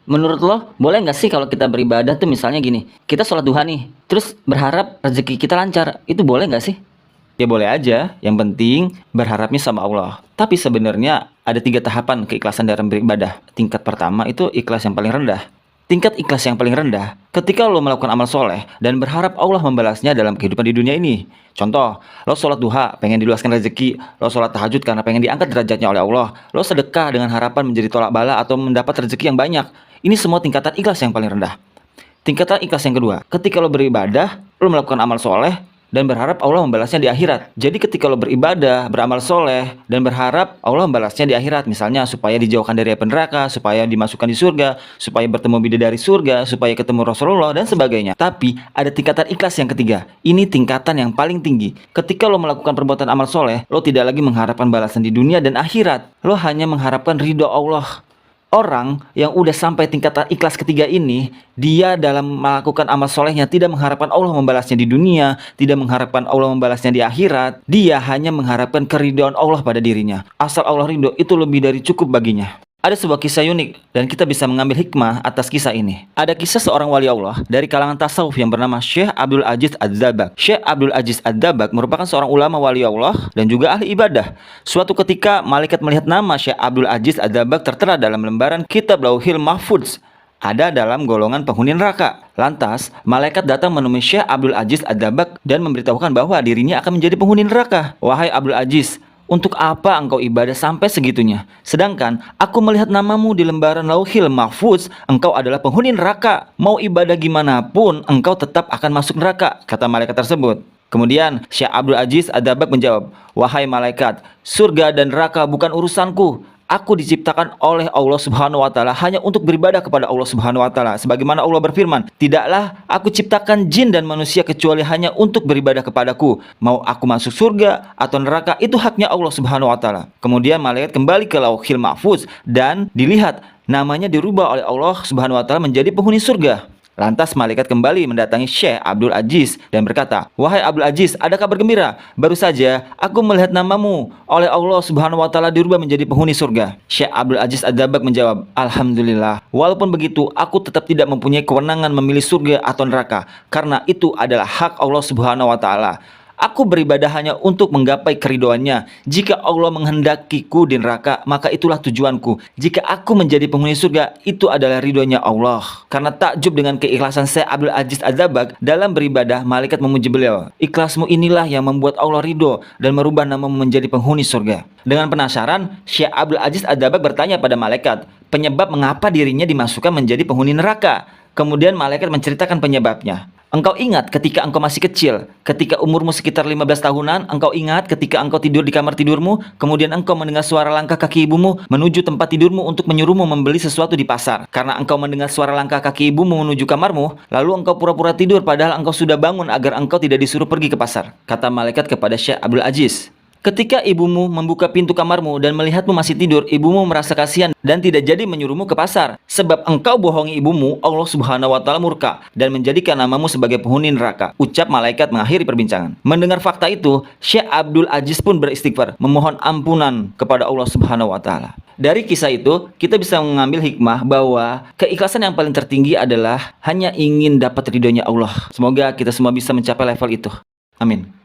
Menurut lo, boleh nggak sih kalau kita beribadah tuh misalnya gini, kita sholat duha nih, terus berharap rezeki kita lancar, itu boleh nggak sih? Ya boleh aja, yang penting berharapnya sama Allah. Tapi sebenarnya ada 3 tahapan keikhlasan dalam beribadah. Tingkat pertama itu ikhlas yang paling rendah. Tingkat ikhlas yang paling rendah, ketika lo melakukan amal soleh dan berharap Allah membalasnya dalam kehidupan di dunia ini. Contoh, lo sholat duha, pengen diluaskan rezeki. Lo sholat tahajud karena pengen diangkat derajatnya oleh Allah. Lo sedekah dengan harapan menjadi tolak bala atau mendapat rezeki yang banyak. Ini semua tingkatan ikhlas yang paling rendah. Tingkatan ikhlas yang kedua, ketika lo beribadah, lo melakukan amal soleh, dan berharap Allah membalasnya di akhirat. Jadi ketika lo beribadah, beramal soleh, dan berharap Allah membalasnya di akhirat, misalnya supaya dijauhkan dari api neraka, supaya dimasukkan di surga, supaya bertemu bidadari surga, supaya ketemu Rasulullah, dan sebagainya. Tapi ada tingkatan ikhlas yang ketiga. Ini tingkatan yang paling tinggi. Ketika lo melakukan perbuatan amal soleh, lo tidak lagi mengharapkan balasan di dunia dan akhirat. Lo hanya mengharapkan ridho Allah. Orang yang udah sampai tingkatan ikhlas ketiga ini, dia dalam melakukan amal solehnya tidak mengharapkan Allah membalasnya di dunia, tidak mengharapkan Allah membalasnya di akhirat. Dia hanya mengharapkan keridhaan Allah pada dirinya. Asal Allah ridho, itu lebih dari cukup baginya. Ada sebuah kisah unik dan kita bisa mengambil hikmah atas kisah ini. Ada kisah seorang wali Allah dari kalangan tasawuf yang bernama Syekh Abdul Aziz Ad-Dabbagh. Syekh Abdul Aziz Ad-Dabbagh merupakan seorang ulama wali Allah dan juga ahli ibadah. Suatu ketika malaikat melihat nama Syekh Abdul Aziz Ad-Dabbagh tertera dalam lembaran kitab Lauhil Mahfudz, ada dalam golongan penghuni neraka. Lantas, malaikat datang menemui Syekh Abdul Aziz Ad-Dabbagh dan memberitahukan bahwa dirinya akan menjadi penghuni neraka. Wahai Abdul Aziz, untuk apa engkau ibadah sampai segitunya? Sedangkan aku melihat namamu di lembaran Lauhil Mahfudz, engkau adalah penghuni neraka. Mau ibadah gimana pun, engkau tetap akan masuk neraka, kata malaikat tersebut. Kemudian Syekh Abdul Aziz Ad-Dabbagh menjawab, wahai malaikat, surga dan neraka bukan urusanku. Aku diciptakan oleh Allah Subhanahu wa taala hanya untuk beribadah kepada Allah Subhanahu wa taala. Sebagaimana Allah berfirman, "Tidaklah aku ciptakan jin dan manusia kecuali hanya untuk beribadah kepadaku. Mau aku masuk surga atau neraka, itu haknya Allah Subhanahu wa taala." Kemudian malaikat kembali ke Lauhil Mahfudz dan dilihat namanya dirubah oleh Allah Subhanahu wa taala menjadi penghuni surga. Lantas malaikat kembali mendatangi Syekh Abdul Aziz dan berkata, wahai Abdul Aziz, ada kabar gembira. Baru saja aku melihat namamu oleh Allah Subhanahu wa taala dirubah menjadi penghuni surga. Syekh Abdul Aziz Ad-Dabbagh menjawab, alhamdulillah. Walaupun begitu, aku tetap tidak mempunyai kewenangan memilih surga atau neraka, karena itu adalah hak Allah Subhanahu wa taala. Aku beribadah hanya untuk menggapai keridhoannya. Jika Allah menghendakiku di neraka, maka itulah tujuanku. Jika aku menjadi penghuni surga, itu adalah ridhonya Allah. Karena takjub dengan keikhlasan Syekh Abdul Aziz Ad-Dabbagh dalam beribadah, malaikat memuji beliau. Ikhlasmu inilah yang membuat Allah ridho dan merubah namamu menjadi penghuni surga. Dengan penasaran, Syekh Abdul Aziz Ad-Dabbagh bertanya pada malaikat, penyebab mengapa dirinya dimasukkan menjadi penghuni neraka. Kemudian malaikat menceritakan penyebabnya. Engkau ingat ketika engkau masih kecil, ketika umurmu sekitar 15 tahunan, engkau ingat ketika engkau tidur di kamar tidurmu, kemudian engkau mendengar suara langkah kaki ibumu menuju tempat tidurmu untuk menyuruhmu membeli sesuatu di pasar. Karena engkau mendengar suara langkah kaki ibumu menuju kamarmu, lalu engkau pura-pura tidur padahal engkau sudah bangun agar engkau tidak disuruh pergi ke pasar, kata malaikat kepada Syekh Abdul Aziz. Ketika ibumu membuka pintu kamarmu dan melihatmu masih tidur, ibumu merasa kasihan dan tidak jadi menyuruhmu ke pasar. Sebab engkau bohongi ibumu, Allah Subhanahu wa taala murka dan menjadikan namamu sebagai penghuni neraka. Ucap malaikat mengakhiri perbincangan. Mendengar fakta itu, Syekh Abdul Aziz pun beristighfar, memohon ampunan kepada Allah Subhanahu wa taala. Dari kisah itu, kita bisa mengambil hikmah bahwa keikhlasan yang paling tertinggi adalah hanya ingin dapat ridhonya Allah. Semoga kita semua bisa mencapai level itu. Amin.